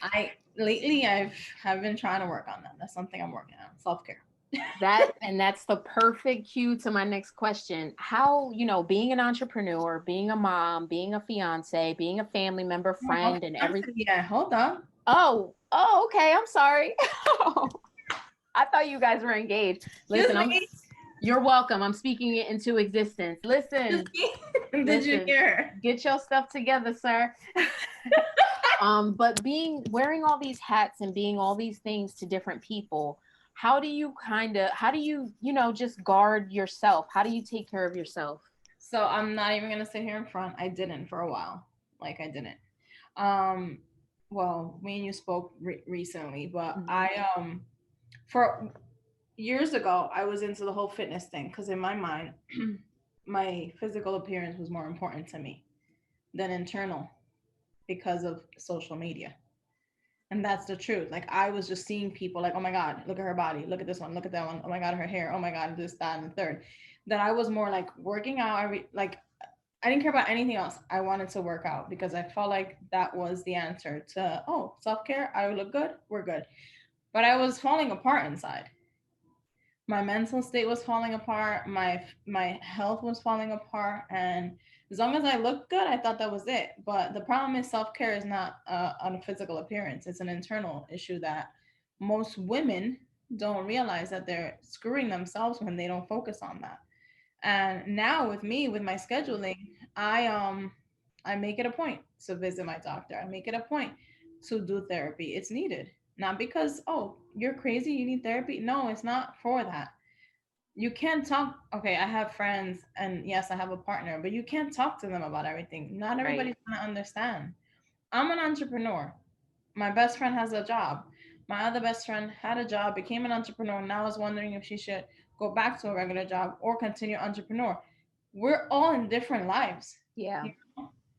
C: I've been trying to work on that. That's something I'm working on. Self-care.
D: That's the perfect cue to my next question. How, being an entrepreneur, being a mom, being a fiance, being a family member, friend, and everything.
C: Yeah, hold on.
D: Oh, okay. I'm sorry. I thought you guys were engaged. Listen, you're welcome. I'm speaking it into existence. Listen,
C: Did you hear?
D: get your stuff together, sir. But wearing all these hats and being all these things to different people, how do you just guard yourself? How do you take care of yourself?
C: So I'm not even gonna sit here in front. I didn't for a while. Like I didn't. Um, well, me and you spoke recently, but for years ago, I was into the whole fitness thing because in my mind, my physical appearance was more important to me than internal because of social media. And that's the truth. Like I was just seeing people like, oh my God, look at her body, look at this one, look at that one, oh my God, her hair, oh my God, this, that, and the third. That I was more like working out like I didn't care about anything else. I wanted to work out because I felt like that was the answer to, oh, self-care, I look good, we're good. But I was falling apart inside. My mental state was falling apart, my health was falling apart, and as long as I looked good, I thought that was it. But the problem is self-care is not on a physical appearance. It's an internal issue that most women don't realize that they're screwing themselves when they don't focus on that. And now with me, with my scheduling, I make it a point to visit my doctor. I make it a point to do therapy. It's needed. Not because, oh, you're crazy, you need therapy. No, it's not for that. You can't talk, okay, I have friends and yes, I have a partner, but you can't talk to them about everything. Not
D: Right.
C: everybody's gonna understand. I'm an entrepreneur. My best friend has a job. My other best friend had a job, became an entrepreneur, now is wondering if she should go back to a regular job or continue entrepreneur. We're all in different lives.
D: Yeah.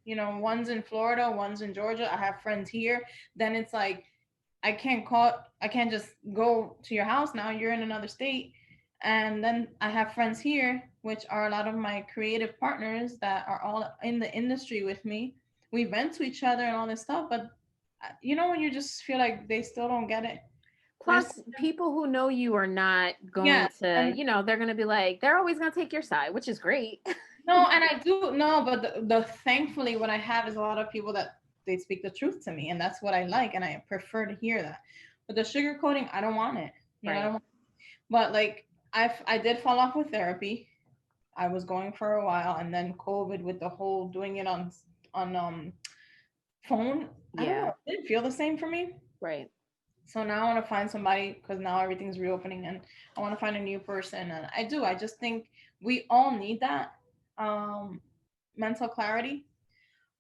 C: One's in Florida, one's in Georgia. I have friends here. Then it's like I can't just go to your house now. You're in another state. And then I have friends here, which are a lot of my creative partners that are all in the industry with me. We vent to each other and all this stuff, but when you just feel like they still don't get it.
D: Plus, people who know you are not
C: Yeah,
D: going to,
C: and
D: they're going to be like, they're always going to take your side, which is great.
C: no, and I do no, but the thankfully what I have is a lot of people that they speak the truth to me, and that's what I like, and I prefer to hear that. But the sugarcoating, I don't want it. I don't
D: Right.
C: want. But like I did fall off with therapy. I was going for a while, and then COVID with the whole doing it on phone. I don't
D: Yeah.
C: know. It didn't feel the same for me.
D: Right.
C: So now I want to find somebody because now everything's reopening, and I want to find a new person. And I do. I just think we all need that um, mental clarity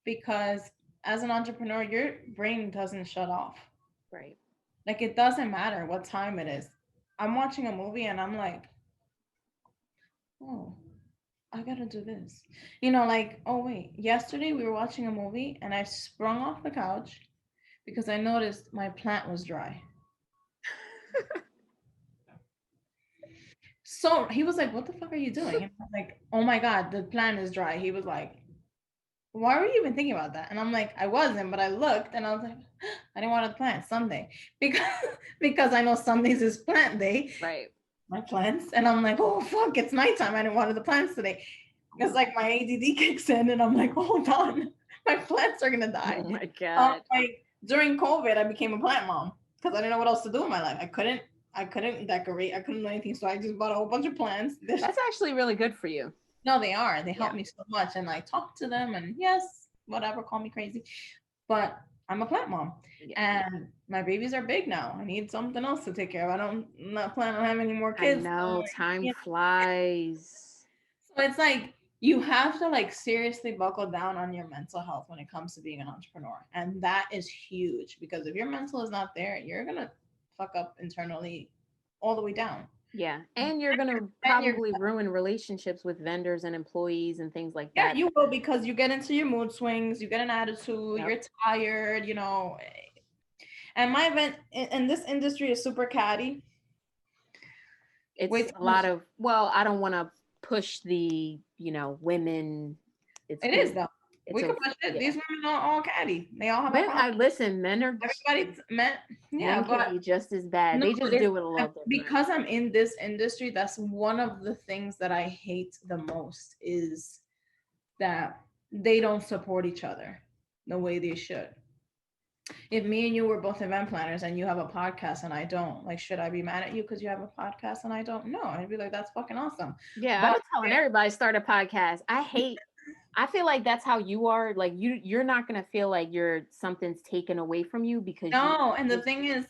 C: because as an entrepreneur, your brain doesn't shut off.
D: Right.
C: Like it doesn't matter what time it is. I'm watching a movie and I'm like, oh, I gotta do this. Like, oh wait, yesterday we were watching a movie and I sprung off the couch because I noticed my plant was dry. So he was like, what the fuck are you doing? And I was like, oh my God, the plant is dry. He was like, why were you even thinking about that? And I'm like, I wasn't, but I looked and I was like, I didn't want to plant Sunday because I know Sundays is plant day.
D: Right.
C: My plants. And I'm like, oh fuck, it's nighttime. I didn't want the plants today. It's like my ADD kicks in and I'm like, hold on, my plants are gonna die.
D: Oh my God.
C: Like during COVID, I became a plant mom because I didn't know what else to do in my life. I couldn't decorate. I couldn't do anything. So I just bought a whole bunch of plants.
D: That's actually really good for you.
C: No, they are. They help me so much. And I talk to them and yes, whatever, call me crazy. But I'm a plant mom. Yeah. And my babies are big now. I need something else to take care of. I'm not planning on having any more kids.
D: I know, time flies.
C: So it's like you have to like seriously buckle down on your mental health when it comes to being an entrepreneur. And that is huge because if your mental is not there, you're gonna fuck up internally all the way down.
D: Yeah. And you're gonna probably ruin relationships with vendors and employees and things like that.
C: Yeah, you will because you get into your mood swings, you get an attitude, you're tired, you know. And my event in this industry is super catty.
D: It's a lot of, well, I don't want to push the, women.
C: It is though. We can push it. Yeah. These women are all catty. They all have a problem.
D: Listen, men are
C: everybody's men. Yeah,
D: men can be just as bad. No, they just do it a little different.
C: Because I'm in this industry, that's one of the things that I hate the most is that they don't support each other the way they should. If me and you were both event planners and you have a podcast and I don't, like, should I be mad at you because you have a podcast and I don't? No, I'd be like, that's fucking awesome.
D: Yeah, I'm telling everybody start a podcast. I feel like that's how you are. Like you're not gonna feel like something's taken away from you because
C: and the thing is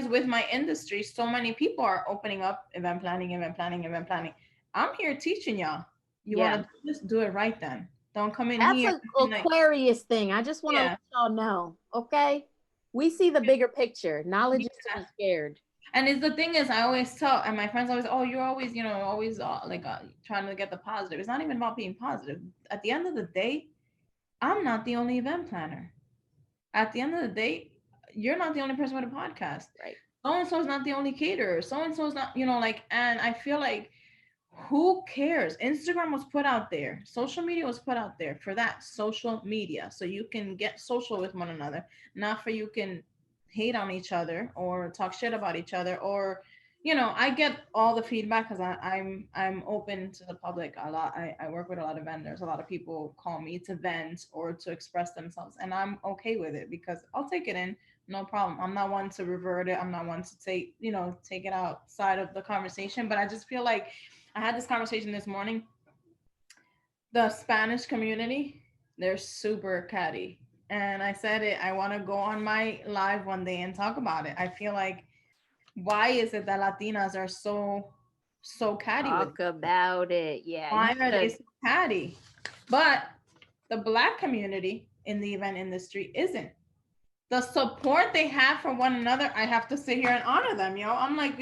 C: with my industry, so many people are opening up event planning. I'm here teaching y'all. You want to just do it right then. Don't come in here.
D: That's an Aquarius thing. I just want to let y'all know. Okay, we see the bigger picture. Knowledge is to be scared.
C: And it's the thing is, I always tell, and my friends always, oh, you're always, trying to get the positive. It's not even about being positive. At the end of the day, I'm not the only event planner. At the end of the day, you're not the only person with a podcast.
D: Right.
C: So-and-so is not the only caterer. So-and-so is not, and I feel like, who cares? Instagram was put out there. Social media was put out there for that, social media. So you can get social with one another, not for you can hate on each other or talk shit about each other or I get all the feedback because I'm open to the public a lot. I work with a lot of vendors. A lot of people call me to vent or to express themselves and I'm okay with it because I'll take it in, no problem. I'm not one to revert it. I'm not one to take it outside of the conversation, but I just feel like I had this conversation this morning. The Spanish community, they're super catty. And I said it, I want to go on my live one day and talk about it. I feel like, why is it that Latinas are so catty?
D: Talk about it. Yeah.
C: Why are they so catty? But the Black community in the event industry isn't. The support they have for one another, I have to sit here and honor them, I'm like,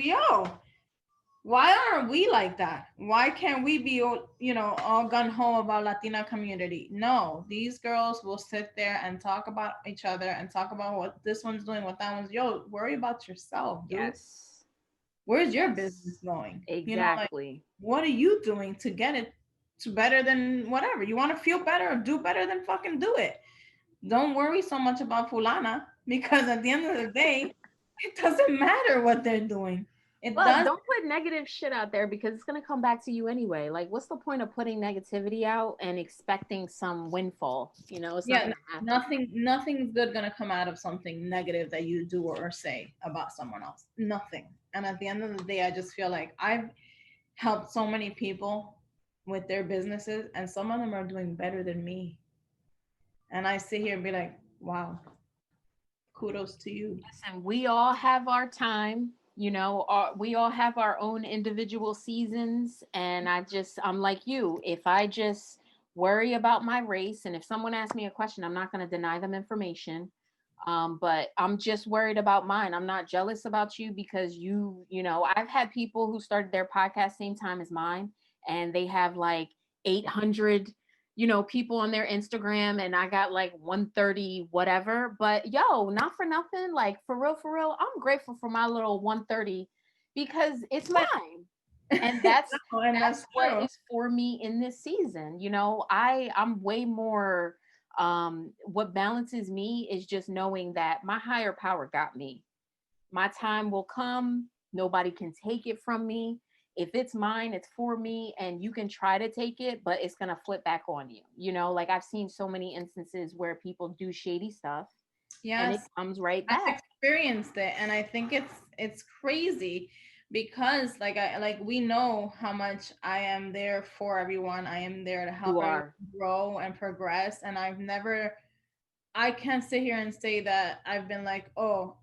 C: why aren't we like that? Why can't we be, all gung-ho about Latina community? No, these girls will sit there and talk about each other and talk about what this one's doing, what that one's. Worry about yourself, dude.
D: Yes.
C: Where's your business going?
D: Exactly.
C: What are you doing to get it to better than whatever? You want to feel better or do better, than fucking do it. Don't worry so much about Fulana because at the end of the day, it doesn't matter what they're doing.
D: Don't put negative shit out there because it's going to come back to you anyway. Like, what's the point of putting negativity out and expecting some windfall? It's not going to happen.
C: Nothing's good going to come out of something negative that you do or say about someone else. Nothing. And at the end of the day, I just feel like I've helped so many people with their businesses and some of them are doing better than me. And I sit here and be like, wow, kudos to you.
D: Listen, we all have our time. We all have our own individual seasons. And I'm like you, if I just worry about my race, and if someone asks me a question, I'm not going to deny them information. But I'm just worried about mine. I'm not jealous about you because I've had people who started their podcast same time as mine and they have like 800 people on their Instagram and I got like 130 whatever. But yo, not for nothing. Like for real, I'm grateful for my little 130 because it's mine. And that's
C: No, and that's
D: what
C: true.
D: is for me in this season. I'm way more what balances me is just knowing that my higher power got me. My time will come. Nobody can take it from me. If it's mine, it's for me, and you can try to take it, but it's going to flip back on you. Like I've seen so many instances where people do shady stuff and it
C: Yes,
D: comes right
C: I've
D: back.
C: experienced it, and I think it's crazy because we know how much I am there for everyone. I am there to help
D: You
C: everyone
D: are.
C: grow and progress, and I can't sit here and say that I've been like, oh,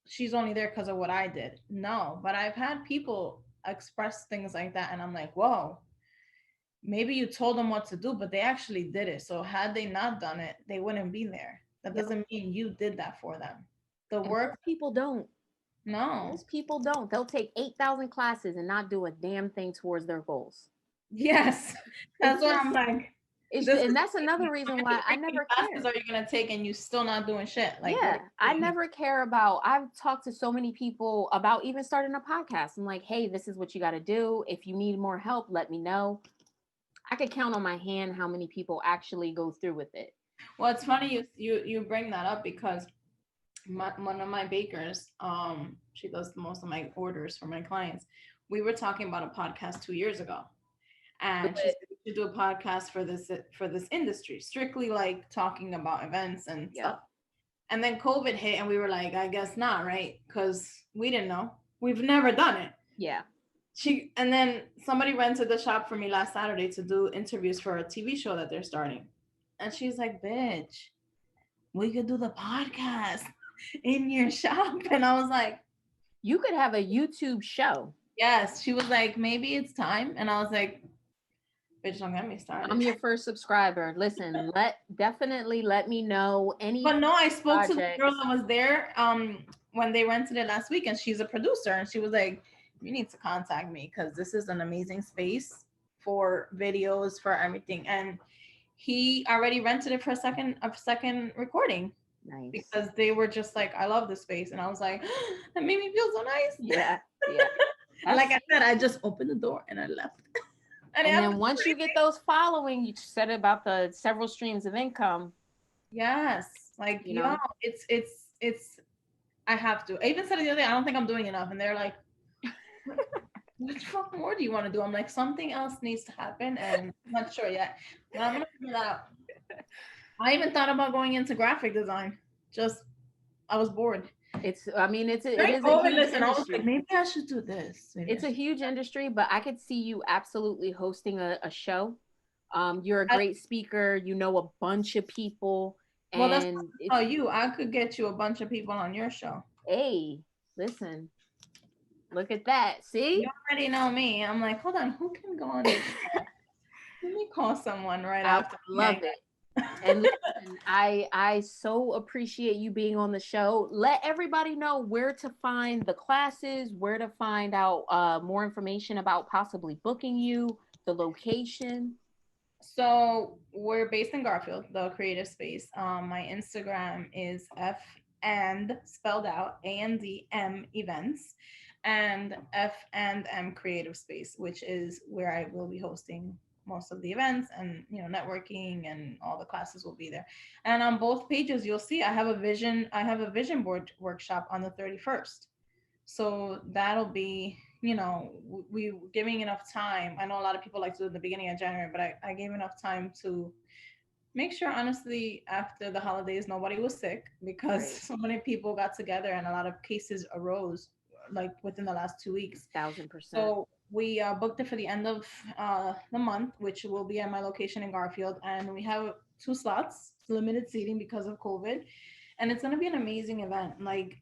C: she's only there because of what I did. No, but I've had people express things like that, and I'm like, whoa, maybe you told them what to do, but they actually did it. So had they not done it, they wouldn't be there. That
D: Yep.
C: doesn't mean you did that for them. The
D: And
C: work,
D: most people don't.
C: no.
D: Most people don't. They'll take 8,000 classes and not do a damn thing towards their goals.
C: Yes,
D: It's
C: that's what
D: just,
C: I'm like.
D: it's,
C: This is
D: and that's another reason why
C: how
D: I
C: many
D: never
C: classes
D: cared.
C: are you gonna take and you still not doing shit? Like, what
D: Yeah,
C: are
D: I
C: you doing?
D: never care about. I've talked to so many people about even starting a podcast. I'm like, hey, this is what you got to do. If you need more help, let me know. I could count on my hand how many people actually go through with it.
C: Well, it's funny you bring that up because one of my bakers, she does most of my orders for my clients. We were talking about a podcast 2 years ago,
D: Do
C: and she
D: it.
C: said we should do a podcast for this industry, strictly like talking about events and
D: Yep.
C: stuff. And then COVID hit, and we were like, I guess not, right? Because we didn't know. We've never done it.
D: Yeah.
C: And then somebody rented the shop for me last Saturday to do interviews for a TV show that they're starting. And she's like, bitch, we could do the podcast in your shop. And I was like,
D: You could have a YouTube show.
C: yes. She was like, maybe it's time. And I was like, bitch, don't get me
D: I'm
C: started.
D: your first subscriber. Listen, definitely let me know any
C: But no, I spoke to the girl
D: projects.
C: that was there when they rented it last week, and she's a producer, and she was like, you need to contact me because this is an amazing space for videos, for everything. And he already rented it for a second recording
D: Nice.
C: because they were just like, I love this space. And I was like, that made me feel so nice.
D: Yeah. Yeah.
C: And like I
D: That's-
C: said, I just opened the door and I left.
D: and
C: it
D: then
C: happened
D: once you
C: pretty
D: get those following, you said about the several streams of income,
C: Yes, like
D: you know.
C: it's. I have to. I even said it the other day. I don't think I'm doing enough, and they're like, "What the fuck more do you want to do?" I'm like, something else needs to happen, and I'm not sure yet, but I'm gonna figure that out. I even thought about going into graphic design. Just I was bored.
D: I mean, it
C: During
D: is a
C: COVID,
D: huge
C: listen, I was like,
D: industry.
C: maybe I should do this. Maybe I
D: It's a
C: should.
D: huge industry, but I could see you absolutely hosting a show. You're a
C: I,
D: great speaker. You know a bunch of people,
C: well, that's
D: and
C: how
D: it's
C: you. I could get you a bunch of people on your show.
D: hey, listen, look at that. See,
C: You already know me. I'm like, hold on, who can go on this show? Let me call someone right
D: I would
C: after.
D: love it. And listen, I so appreciate you being on the show. Let everybody know where to find the classes, where to find out more information about possibly booking you, the location.
C: So we're based in Garfield, the creative space. My Instagram is F and spelled out ANDM events and F and M creative space, which is where I will be hosting most of the events and networking, and all the classes will be there. And on both pages you'll see I have a vision board workshop on the 31st. So that'll be, we giving enough time. I know a lot of people like to do it at the beginning of January, but I gave enough time to make sure, honestly, after the holidays, nobody was sick because
D: Right.
C: so many people got together and a lot of cases arose like within the last 2 weeks.
D: 1,000%.
C: So we booked it for the end of the month, which will be at my location in Garfield. And we have 2 slots, limited seating because of COVID. And it's going to be an amazing event. Like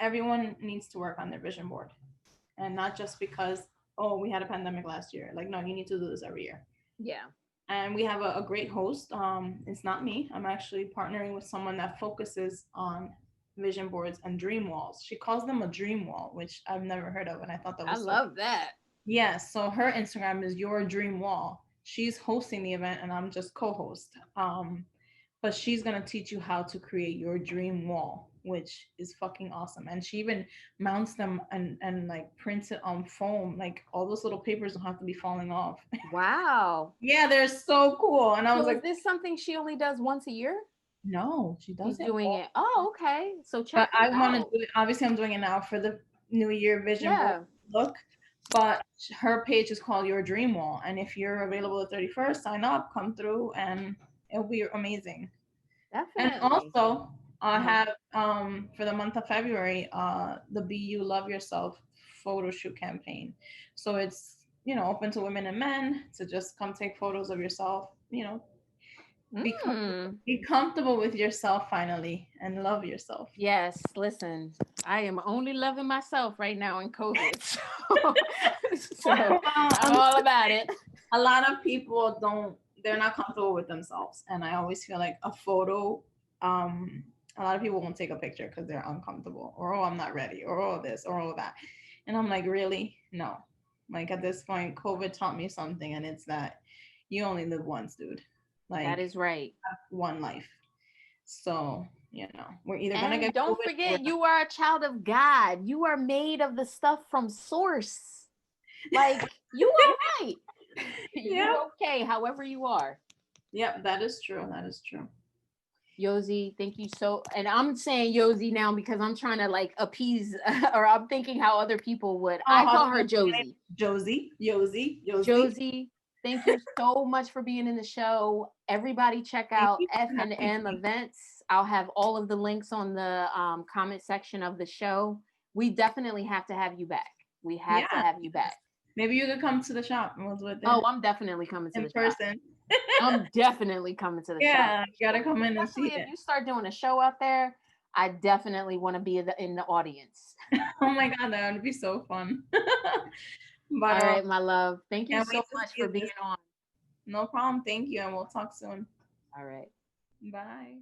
C: everyone needs to work on their vision board, and not just because, oh, we had a pandemic last year. Like, no, you need to do this every year.
D: Yeah.
C: And we have a great host. It's not me. I'm actually partnering with someone that focuses on vision boards and dream walls. She calls them a dream wall, which I've never heard of, and I thought that
D: I
C: was so.
D: love that.
C: Yes. So her Instagram is Your Dream Wall, she's hosting the event and I'm just co-host. But she's gonna teach you how to create your dream wall, which is fucking awesome. And she even mounts them and like prints it on foam. Like all those little papers don't have to be falling off.
D: Wow.
C: Yeah, they're so cool. And I was
D: So is
C: like,
D: this something she only does once a year?
C: no, she does
D: She's
C: it
D: doing
C: all.
D: it. Oh, okay. So
C: But
D: check
C: I
D: her
C: want to
D: out.
C: do it. Obviously, I'm doing it now for the New Year vision board
D: Yeah,
C: look. But her page is called Your Dream Wall, and if you're available the 31st, sign up, come through, and it'll be amazing. And
D: definitely.
C: also, I
D: Uh-huh.
C: have for the month of February, the Be You Love Yourself photo shoot campaign. So it's open to women and men to just come take photos of yourself.
D: Mm.
C: Be comfortable with yourself finally, and love yourself.
D: Yes, listen, I am only loving myself right now in COVID. So I'm all about it.
C: A lot of people they're not comfortable with themselves, and I always feel like a photo, a lot of people won't take a picture because they're uncomfortable, or oh, I'm not ready, or oh, this, or oh, that. And I'm like, really? No. Like at this point, COVID taught me something, and it's that you only live once, dude.
D: That
C: Like
D: is right.
C: one life. So we're either gonna
D: And
C: get
D: don't
C: COVID or we're
D: forget, you are a child of God. You are made of the stuff from source. Like, you are right.
C: Yeah.
D: You okay, however you are.
C: Yep, that is true. That is true.
D: Yosi, thank you so. And I'm saying Yosi now because I'm trying to like appease, or I'm thinking how other people would. I call her Josie.
C: Josie, Yosi, Yosi.
D: Josie, thank you so much for being in the show. Everybody, check
C: Thank
D: out
C: you
D: F
C: for
D: and
C: having
D: M
C: me.
D: events. I'll have all of the links on the comment section of the show. We definitely have to have you back. We have to
C: Yeah,
D: have you back.
C: maybe you could come to the shop and we'll do it there
D: Oh, I'm definitely coming to
C: in
D: the shop.
C: person.
D: I'm definitely coming to the shop.
C: Yeah, you gotta come in and see
D: Especially if
C: it.
D: you start doing a show out there, I definitely want to be in the audience.
C: Oh my god, that would be so fun. But
D: All right, my love. Thank you
C: can't
D: so
C: wait to
D: much
C: see
D: for being
C: this.
D: on.
C: No problem. Thank you, and we'll talk soon.
D: All right.
C: Bye.